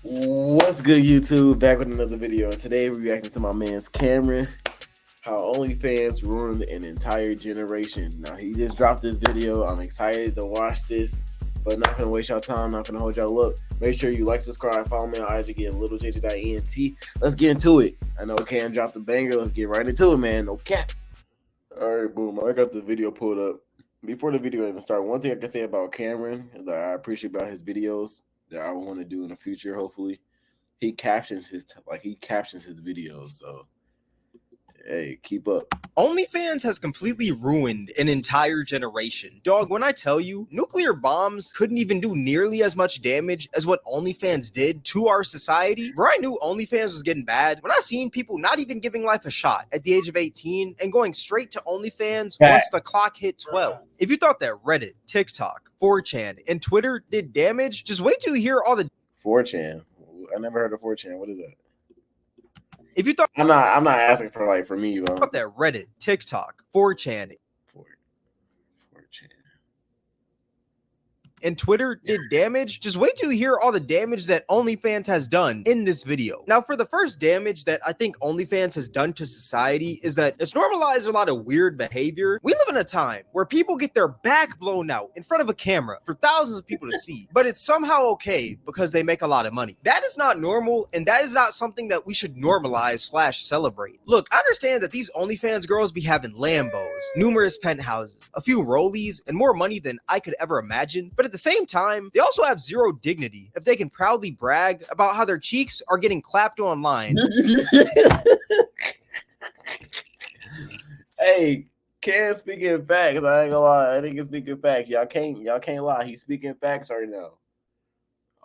What's good, YouTube? Back with another video, and today we're reacting to my man's Kameron, how OnlyFans ruined an entire generation. Now, he just dropped this video. I'm excited to watch this, but not gonna waste y'all time, not gonna hold y'all up. Make sure you like, subscribe, follow me on IG, get little JJ.ENT. Let's get into it. I know Cam dropped a banger. Let's get right into it, man. No cap. All right, boom. I got the video pulled up. Before the video even started, one thing I can say about Kameron is that I appreciate about his videos that I want to do in the future. Hopefully, he captions his videos. So hey, keep up. OnlyFans has completely ruined an entire generation. Dog, when I tell you, nuclear bombs couldn't even do nearly as much damage as what OnlyFans did to our society. Where I knew OnlyFans was getting bad, when I seen people not even giving life a shot at the age of 18 and going straight to OnlyFans once the clock hit 12. If you thought that Reddit, TikTok, 4chan, and Twitter did damage, just wait till you hear all the 4chan. I never heard of 4chan. What is that? If you thought I'm not asking for like for me, thought that Reddit, TikTok, 4chan, 4chan. and Twitter did damage, just wait till you hear all the damage that OnlyFans has done in this video. Now, for the first damage that I think OnlyFans has done to society is that it's normalized a lot of weird behavior. We live in a time where people get their back blown out in front of a camera for thousands of people to see, but it's somehow okay because they make a lot of money. That is not normal, and that is not something that we should normalize/celebrate. Look, I understand that these OnlyFans girls be having Lambos, numerous penthouses, a few rollies, and more money than I could ever imagine, but at the same time, they also have zero dignity if they can proudly brag about how their cheeks are getting clapped online. Hey, Cam speaking facts. I ain't gonna lie. I think it's speaking facts. Y'all can't lie. He's speaking facts right now.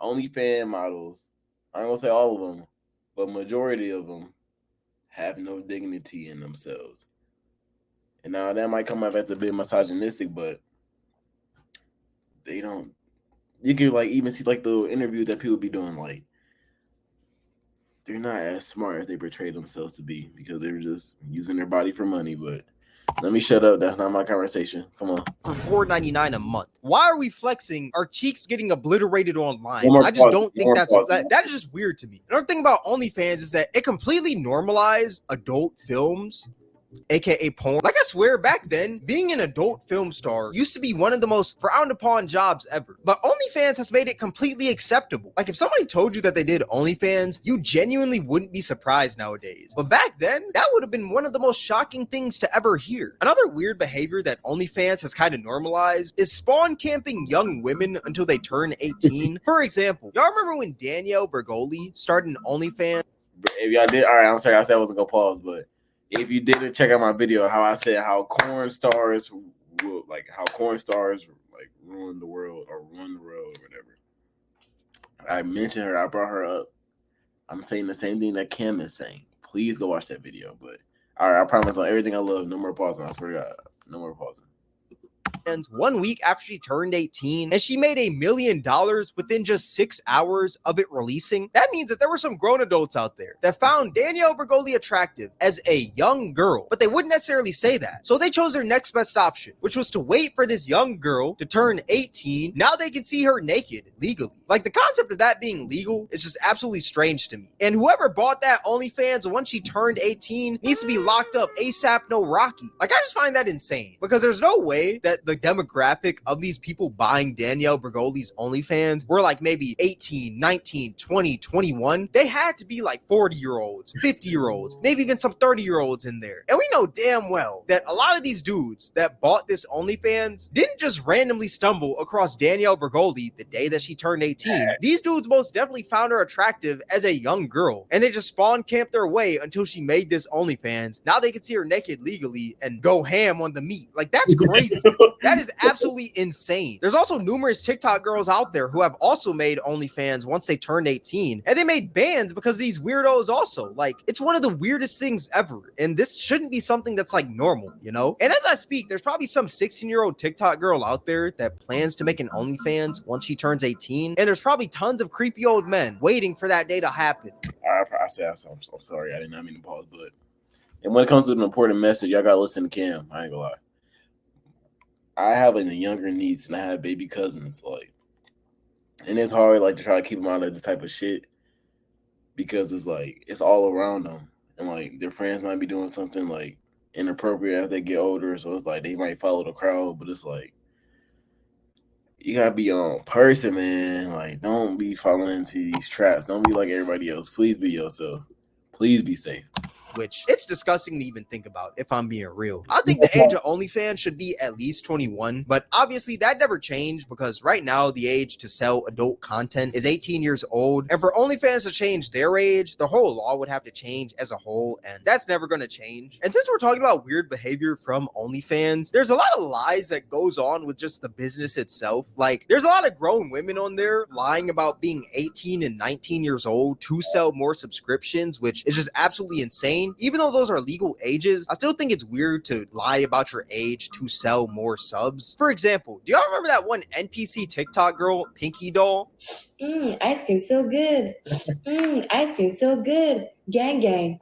OnlyFans models, I ain't gonna say all of them, but majority of them have no dignity in themselves. And now that might come off as a bit misogynistic, but they don't. You can like even see like the interviews that people be doing, like they're not as smart as they portray themselves to be because they're just using their body for money. But let me shut up. That's not my conversation. Come on. For $4.99 a month. Why are we flexing our cheeks getting obliterated online? One more I just pause. don't think One more that's pause. that is just weird to me. Another thing about OnlyFans is that it completely normalized adult films, aka porn. Like, I swear, back then, being an adult film star used to be one of the most frowned upon jobs ever. But OnlyFans has made it completely acceptable. Like, if somebody told you that they did OnlyFans, you genuinely wouldn't be surprised nowadays. But back then, that would have been one of the most shocking things to ever hear. Another weird behavior that OnlyFans has kind of normalized is spawn camping young women until they turn 18. For example, y'all remember when 𝙵𝚘𝚕𝚘𝚘 started an OnlyFans? If y'all did, all right. I'm sorry. I said I wasn't gonna pause, but if you didn't check out my video, how I said how corn stars ruin the world or run the world or whatever. I mentioned her. I brought her up. I'm saying the same thing that Cam is saying. Please go watch that video. But all right, I promise on everything I love, no more pausing. I swear to God, no more pausing. 1 week after she turned 18, and she made $1 million within just 6 hours of it releasing. That means that there were some grown adults out there that found Danielle Bregoli attractive as a young girl, but they wouldn't necessarily say that. So they chose their next best option, which was to wait for this young girl to turn 18. Now they can see her naked legally. Like, the concept of that being legal is just absolutely strange to me. And whoever bought that OnlyFans once she turned 18 needs to be locked up ASAP no Rocky. Like, I just find that insane, because there's no way that the demographic of these people buying Danielle Bregoli's OnlyFans were like maybe 18, 19, 20, 21. They had to be like 40-year-olds, 50-year-olds, maybe even some 30-year-olds in there. And we know damn well that a lot of these dudes that bought this OnlyFans didn't just randomly stumble across Danielle Bregoli the day that she turned 18. These dudes most definitely found her attractive as a young girl, and they just spawn camped their way until she made this OnlyFans. Now they can see her naked legally and go ham on the meat. Like, that's crazy. That is absolutely insane. There's also numerous TikTok girls out there who have also made OnlyFans once they turned 18, and they made bans because of these weirdos also. Like, it's one of the weirdest things ever, and this shouldn't be something that's like normal, you know? And as I speak, there's probably some 16-year-old TikTok girl out there that plans to make an OnlyFans once she turns 18, and there's probably tons of creepy old men waiting for that day to happen. I said I'm so sorry. I did not mean to pause, but and when it comes to an important message, y'all gotta listen to Cam. I ain't gonna lie. I have a younger niece and I have baby cousins, like, and it's hard like to try to keep them out of this type of shit. because it's like it's all around them, and like their friends might be doing something like inappropriate as they get older, so it's like they might follow the crowd, but it's like you gotta be on person, man. Like, don't be falling into these traps. Don't be like everybody else. Please be yourself. Please be safe. Which it's disgusting to even think about, if I'm being real. I think the age of OnlyFans should be at least 21, but obviously that never changed because right now the age to sell adult content is 18 years old. And for OnlyFans to change their age, the whole law would have to change as a whole, and that's never going to change. And since we're talking about weird behavior from OnlyFans, there's a lot of lies that goes on with just the business itself. Like, there's a lot of grown women on there lying about being 18 and 19 years old to sell more subscriptions, which is just absolutely insane. Even though those are legal ages, I still think it's weird to lie about your age to sell more subs. For example, do y'all remember that one NPC TikTok girl, Pinky Doll? Ice cream so good. Ice cream so good. Gang gang.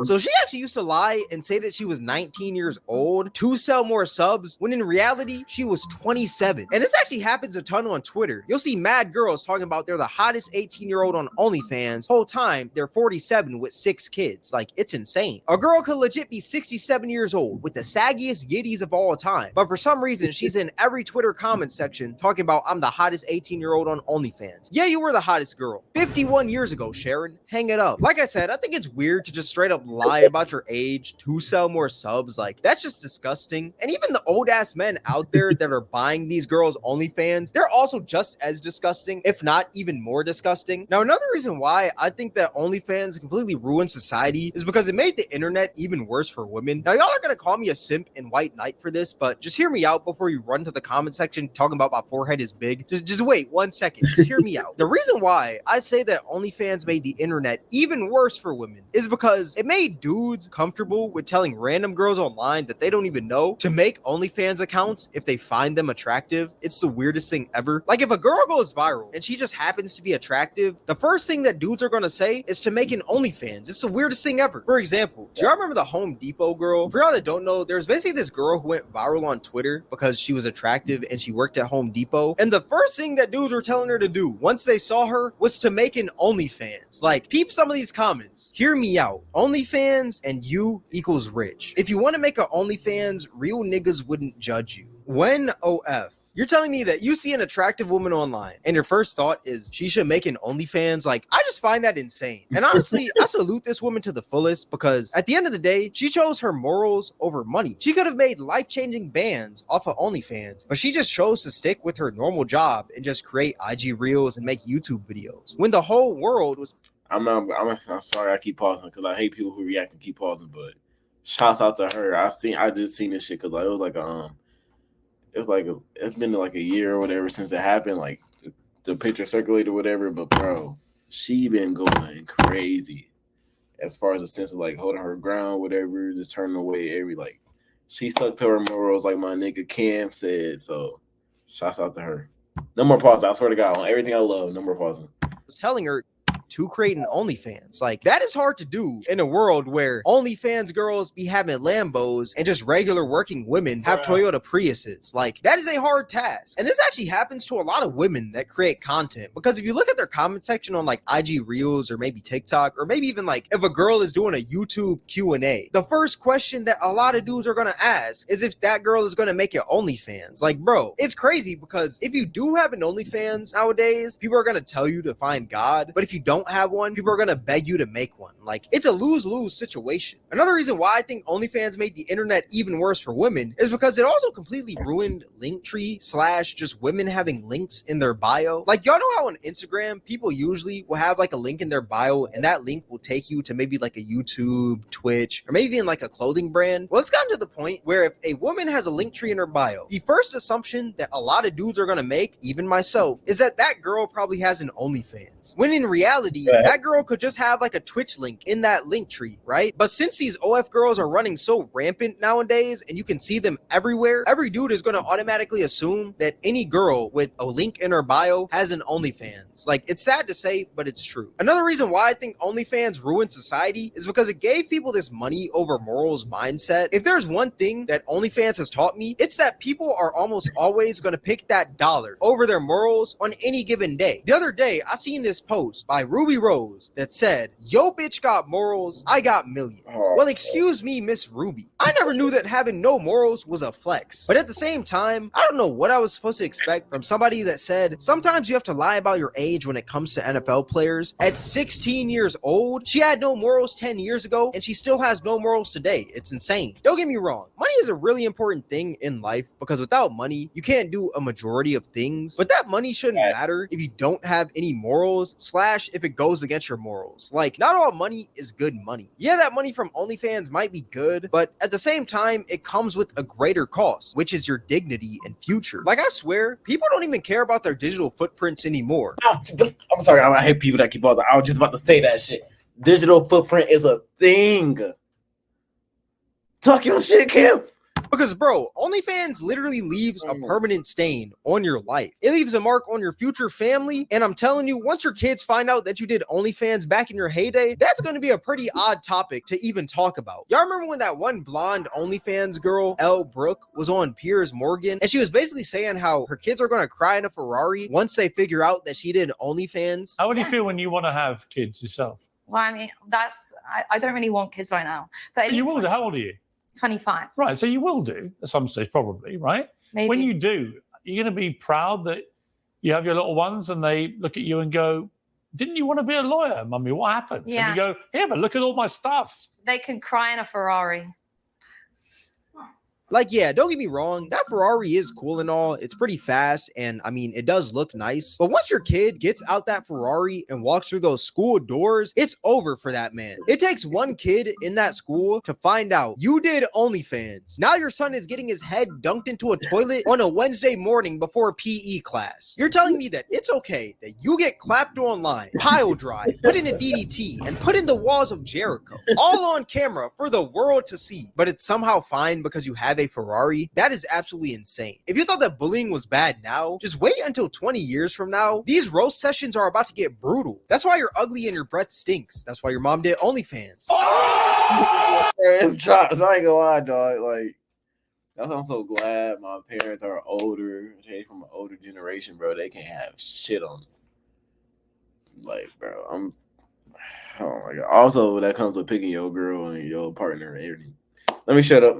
So she actually used to lie and say that she was 19 years old to sell more subs, when in reality, she was 27. And this actually happens a ton on Twitter. You'll see mad girls talking about they're the hottest 18-year-old on OnlyFans. Whole time, they're 47 with 6 kids. Like, it's insane. A girl could legit be 67 years old with the saggiest yitties of all time. But for some reason, she's in every Twitter comment section talking about, I'm the hottest 18-year-old on OnlyFans. Yeah, you were the hottest girl 51 years ago, Sharon. Hang it up. Like I said, I think it's weird to just straight up lie about your age to sell more subs. Like, that's just disgusting. And even the old ass men out there that are buying these girls OnlyFans, they're also just as disgusting, if not even more disgusting. Now, another reason why I think that OnlyFans completely ruined society is because it made the internet even worse for women. Now, y'all are gonna call me a simp and white knight for this, but just hear me out before you run to the comment section talking about my forehead is big. Just wait 1 second. Just hear me out. The reason why I say that OnlyFans made the internet even worse for women is because it made dudes comfortable with telling random girls online that they don't even know to make OnlyFans accounts if they find them attractive. It's the weirdest thing ever. Like, if a girl goes viral and she just happens to be attractive, the first thing that dudes are gonna say is to make an OnlyFans. It's the weirdest thing ever. For example, do y'all remember the Home Depot girl? For y'all that don't know, there's basically this girl who went viral on Twitter because she was attractive and she worked at Home Depot. And the first thing that dudes were telling her to do once they saw her was to make an OnlyFans. Like, peep some of these comments. Hear me out. OnlyFans and you equals rich. If you want to make an OnlyFans, real niggas wouldn't judge you. When OF, you're telling me that you see an attractive woman online and your first thought is she should make an OnlyFans? Like, I just find that insane. And honestly, I salute this woman to the fullest because at the end of the day, she chose her morals over money. She could have made life-changing bands off of OnlyFans, but she just chose to stick with her normal job and just create IG Reels and make YouTube videos when the whole world was... I'm sorry I keep pausing because I hate people who react and keep pausing, but shouts out to her. I just seen this shit because like it's been like a year or whatever since it happened, like the picture circulated or whatever, but bro, she been going crazy as far as the sense of like holding her ground, whatever, just turning away like she stuck to her morals like my nigga Cam said. So shouts out to her. No more pausing. I swear to God, on everything I love, no more pausing. Was telling her to create an OnlyFans. Like, that is hard to do in a world where OnlyFans girls be having Lambos and just regular working women have Toyota Priuses. Like, that is a hard task. And this actually happens to a lot of women that create content, because if you look at their comment section on like IG Reels or maybe TikTok, or maybe even like if a girl is doing a YouTube Q&A, the first question that a lot of dudes are gonna ask is if that girl is gonna make it OnlyFans. Like, bro, it's crazy because if you do have an OnlyFans nowadays, people are gonna tell you to find God, but if you don't have one, people are gonna beg you to make one. Like, it's a lose-lose situation. Another reason why I think OnlyFans made the internet even worse for women is because it also completely ruined Linktree / just women having links in their bio. Like, y'all know how on Instagram people usually will have like a link in their bio and that link will take you to maybe like a YouTube, Twitch, or maybe even like a clothing brand? Well, it's gotten to the point where if a woman has a Linktree in her bio, the first assumption that a lot of dudes are gonna make, even myself, is that that girl probably has an OnlyFans. When in reality, that girl could just have like a Twitch link in that link tree, right? But since these OF girls are running so rampant nowadays and you can see them everywhere, every dude is going to automatically assume that any girl with a link in her bio has an OnlyFans. Like, it's sad to say, but it's true. Another reason why I think OnlyFans ruined society is because it gave people this money over morals mindset. If there's one thing that OnlyFans has taught me, it's that people are almost always going to pick that dollar over their morals on any given day. The other day, I seen this post by Ruby Rose that said, "Yo bitch got morals, I got millions." Well, excuse me, Miss Ruby. I never knew that having no morals was a flex. But at the same time, I don't know what I was supposed to expect from somebody that said, sometimes you have to lie about your age when it comes to NFL players. At 16 years old, she had no morals 10 years ago, and she still has no morals today. It's insane. Don't get me wrong. Money is a really important thing in life because without money, you can't do a majority of things. But that money shouldn't matter if you don't have any morals, / if it goes against your morals. Like, not all money is good money. Yeah, that money from OnlyFans might be good, but at the same time, it comes with a greater cost, which is your dignity and future. Like, I swear, people don't even care about their digital footprints anymore. I'm sorry, I hate people that keep pausing. I was just about to say that shit. Digital footprint is a thing. Talk your shit, Kim. Because, bro, OnlyFans literally leaves a permanent stain on your life. It leaves a mark on your future family. And I'm telling you, once your kids find out that you did OnlyFans back in your heyday, that's going to be a pretty odd topic to even talk about. Y'all remember when that one blonde OnlyFans girl, Elle Brooke, was on Piers Morgan? And she was basically saying how her kids are going to cry in a Ferrari once they figure out that she did OnlyFans. How would you feel when you want to have kids yourself? Well, I mean, I don't really want kids right now. But you will do. How old are you? 25. Right, so you will do at some stage, probably, right? Maybe. When you do, you're going to be proud that you have your little ones and they look at you and go, "Didn't you want to be a lawyer, Mummy? What happened?" Yeah. And you go, "Yeah, but look at all my stuff." They can cry in a Ferrari. Like, yeah, don't get me wrong, that Ferrari is cool and all. It's pretty fast, and I mean, it does look nice. But once your kid gets out that Ferrari and walks through those school doors, it's over for that man. It takes one kid in that school to find out you did OnlyFans. Now your son is getting his head dunked into a toilet on a Wednesday morning before PE class. You're telling me that it's okay that you get clapped online, pile drive, put in a DDT, and put in the walls of Jericho, all on camera for the world to see, but it's somehow fine because you have a Ferrari? That is absolutely insane. If you thought that bullying was bad now, just wait until 20 years from now. These roast sessions are about to get brutal. That's why you're ugly and your breath stinks. That's why your mom did OnlyFans. It's drops. I ain't gonna lie, dog. Like, that's why I'm so glad my parents are older. They from an older generation, bro. They can't have shit on them. Like, bro, oh my god. Also, that comes with picking your girl and your partner and everything. Let me shut up.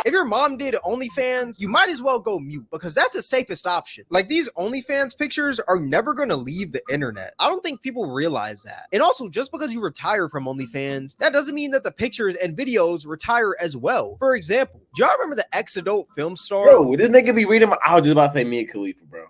If your mom did OnlyFans, you might as well go mute because that's the safest option. Like, these OnlyFans pictures are never going to leave the internet. I don't think people realize that. And also, just because you retire from OnlyFans, that doesn't mean that the pictures and videos retire as well. For example, do y'all remember the ex-adult film star? Bro, this nigga be reading I was just about to say Mia Khalifa, bro.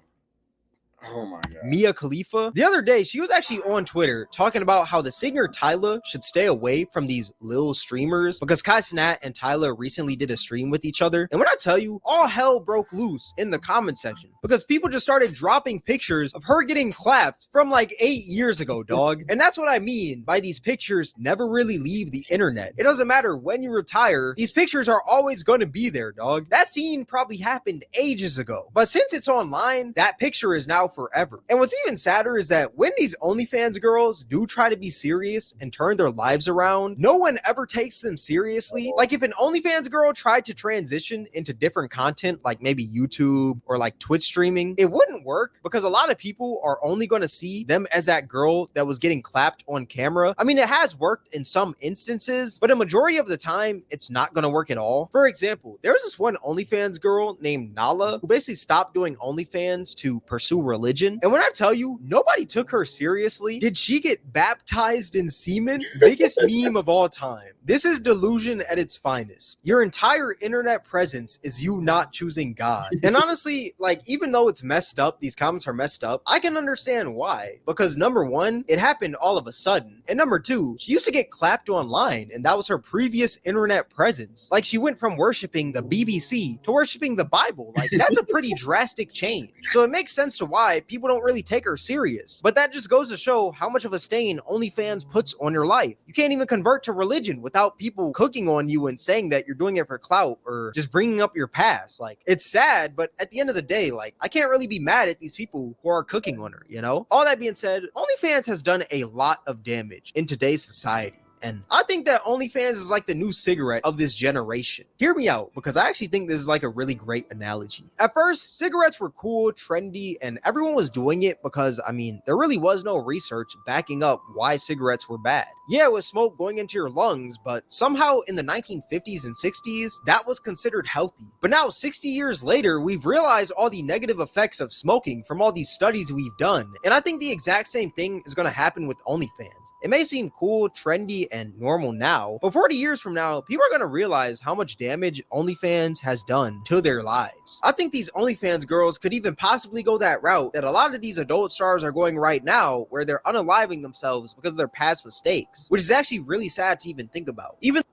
Oh my god. Mia Khalifa. The other day, she was actually on Twitter talking about how the singer Tyla should stay away from these little streamers because Kai Cenat and Tyla recently did a stream with each other. And when I tell you, all hell broke loose in the comment section because people just started dropping pictures of her getting clapped from like 8 years ago, dog. And that's what I mean by these pictures never really leave the internet. It doesn't matter when you retire, these pictures are always going to be there, dog. That scene probably happened ages ago. But since it's online, that picture is now forever. And what's even sadder is that when these OnlyFans girls do try to be serious and turn their lives around, no one ever takes them seriously. Like, if an OnlyFans girl tried to transition into different content, like maybe YouTube or like Twitch streaming, it wouldn't work because a lot of people are only going to see them as that girl that was getting clapped on camera. I mean, it has worked in some instances, but a majority of the time, it's not going to work at all. For example, there was this one OnlyFans girl named Nala who basically stopped doing OnlyFans to pursue religion. And when I tell you, nobody took her seriously. Did she get baptized in semen? Biggest meme of all time. This is delusion at its finest. Your entire internet presence is you not choosing God. And honestly, like, even though it's messed up, these comments are messed up, I can understand why. Because number one, it happened all of a sudden. And number two, she used to get clapped online, and that was her previous internet presence. Like, she went from worshiping the BBC to worshiping the Bible. Like, that's a pretty drastic change. So it makes sense to why people don't really take her serious. But that just goes to show how much of a stain OnlyFans puts on your life. You can't even convert to religion without people cooking on you and saying that you're doing it for clout or just bringing up your past. Like, it's sad, but at the end of the day, like, I can't really be mad at these people who are cooking on her, you know? All that being said, OnlyFans has done a lot of damage in today's society. and I think that OnlyFans is like the new cigarette of this generation. Hear me out, because I actually think this is like a really great analogy. At first, cigarettes were cool, trendy, and everyone was doing it because, I mean, there really was no research backing up why cigarettes were bad. Yeah, it was smoke going into your lungs, but somehow in the 1950s and 60s, that was considered healthy. But now, 60 years later, we've realized all the negative effects of smoking from all these studies we've done. And I think the exact same thing is going to happen with OnlyFans. It may seem cool, trendy, and normal now, but 40 years from now, people are going to realize how much damage OnlyFans has done to their lives. I think these OnlyFans girls could even possibly go that route that a lot of these adult stars are going right now, where they're unaliving themselves because of their past mistakes, which is actually really sad to even think about. Even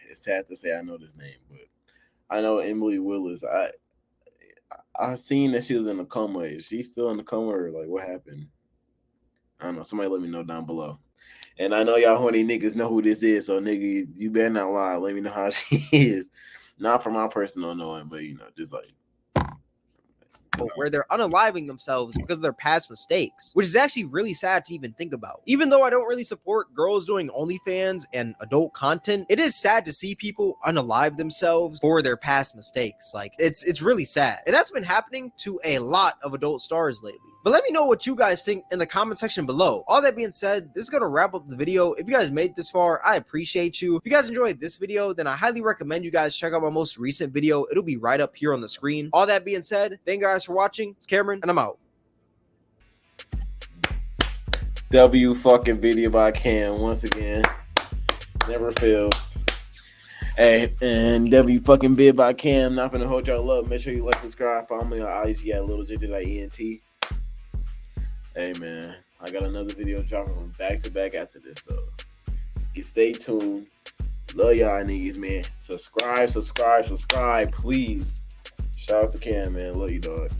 it's sad to say I know this name, but I know Emily Willis. I seen that she was in a coma. Is she still in the coma, or like what happened? I don't know. Somebody let me know down below. And I know y'all horny niggas know who this is, so nigga, you better not lie. Let me know how she is. Not for my personal knowing, but you know, just like where they're unaliving themselves because of their past mistakes, which is actually really sad to even think about. Even though I don't really support girls doing OnlyFans and adult content, it is sad to see people unalive themselves for their past mistakes. Like, it's really sad. And that's been happening to a lot of adult stars lately. But let me know what you guys think in the comment section below. All that being said, this is going to wrap up the video. If you guys made it this far, I appreciate you. If you guys enjoyed this video, then I highly recommend you guys check out my most recent video. It'll be right up here on the screen. All that being said, thank you guys for watching. It's Cameron, and I'm out. 𝙵𝚘𝚕𝚕𝚘𝚠 by Cam once again. Never fails. Hey, and 𝙵𝚘𝚕𝚕𝚘 by Cam. Not gonna hold y'all up. Make sure you like, subscribe, follow me on IG at @LittleGinger.ENT. Hey man, I got another video dropping back to back after this, so stay tuned. Love y'all niggas, man. Subscribe, please. Shout out to Cam, man. Love you, dog.